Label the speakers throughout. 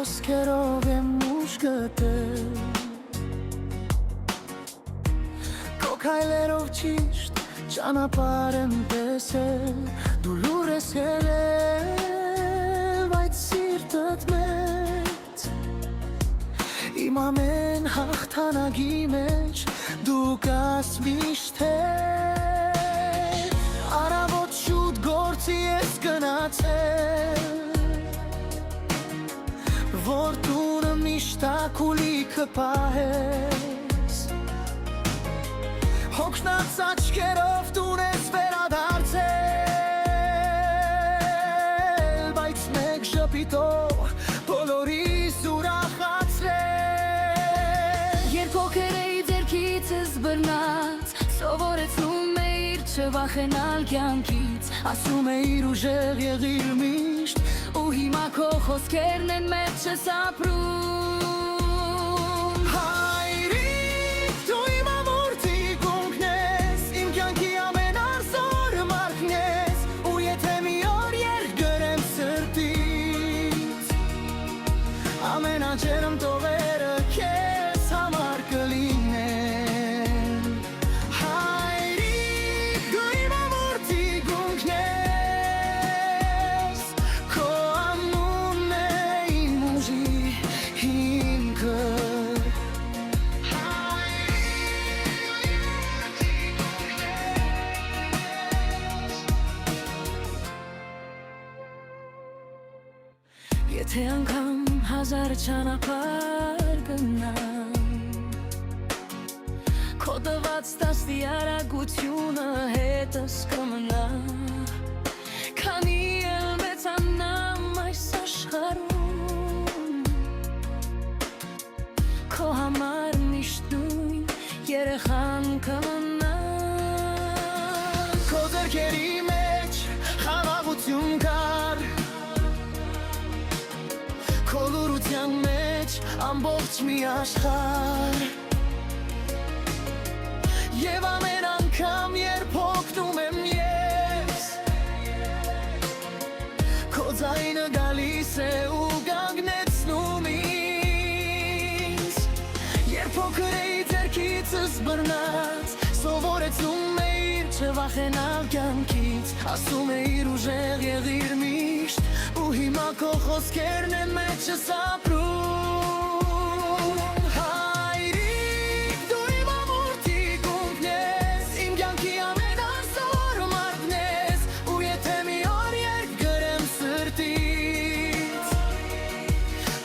Speaker 1: խոսքերով եմ ուժ գտել Քո քայլերով ճիշտ ճանապարհ եմ տեսել Դու լուր ես ելել, բայց սիրտդ մեծ Իմ ամեն հաղթանակի մեջ դու կաս միշտ Առավոտ շուտ գործի ես գնացել Որ տունը միշտ ակուլիքը պահես Հոգնած աչքերով տուն ես վերադարձել Բայց մեկ ժպիտով բոլորիս ուրախացրել
Speaker 2: Երբ փոքր էի ձեռքիցս բռնած Սովորեցնում էիր չվախենալ կյանքից
Speaker 1: Ասում էիր ուժեղ եղիր միշտ
Speaker 2: Ու հիմա քո խոսքերն են մեծ չես ապրում
Speaker 1: Հայրիկ, դու իմ ամուր թիկունքն ես Իմ կյանքի ամենազոր մարդն ես Ու եթե մի օր երկ գրեմ սրտից Ամենաջերմ տողերը քեզ համար կլինեն Հայրիկ, դու իմ ամուր թիկունքն ես Քո անունն է իմ ուժի հիմքը
Speaker 2: Եթե անգամ հազար ճանապարհ գնամ Քո տված տասնի արագությունը հետս կմնա Քանի էլ մեծանամ այս աշխարհում Քո համար միշտ նույն երեխան կմնա
Speaker 1: Քո ձեռքերի մեջ խաղաղություն կար Քո լուրության մեջ ամբողջ մի աշխարհ Եվ ամեն անգամ երբ հոգնում եմ ես Քո ձայնը գալիս է ու կանգնեցնում ինձ Երբ փոքր էի ձեռքիցս բռնած Սովորեցնում էիր չվախենալ կյանքից Ասում էիր ուժեղ եղիր միշտ Ու հիմա քո խոսքերն են մեջ ես ապրում Հայրիկ, դու իմ ամուր թիկունքն ես Իմ կյանքի ամենազոր մարդն ես Ու եթե մի օր երկ գրեմ սրտից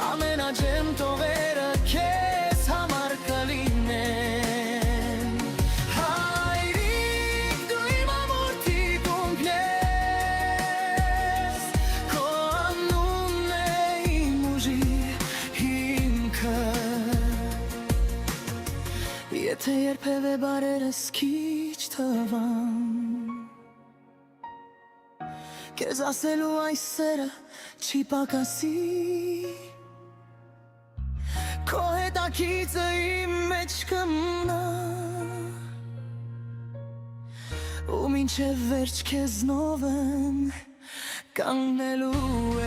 Speaker 1: Ամենաջերմ տողերը քեզ համար կլինեն Հայրիկ, դու իմ ամուր թիկունքն ես Քո անունն է իմ ուժի հիմքը Եթե երբևէ բարերս քիչ թվան Քեզ ասելու այս սերը չի պակասի Քո հետաքիծը իմ մեջ կմնա Ու մինչև վերջ քեզնով եմ կանգնելու է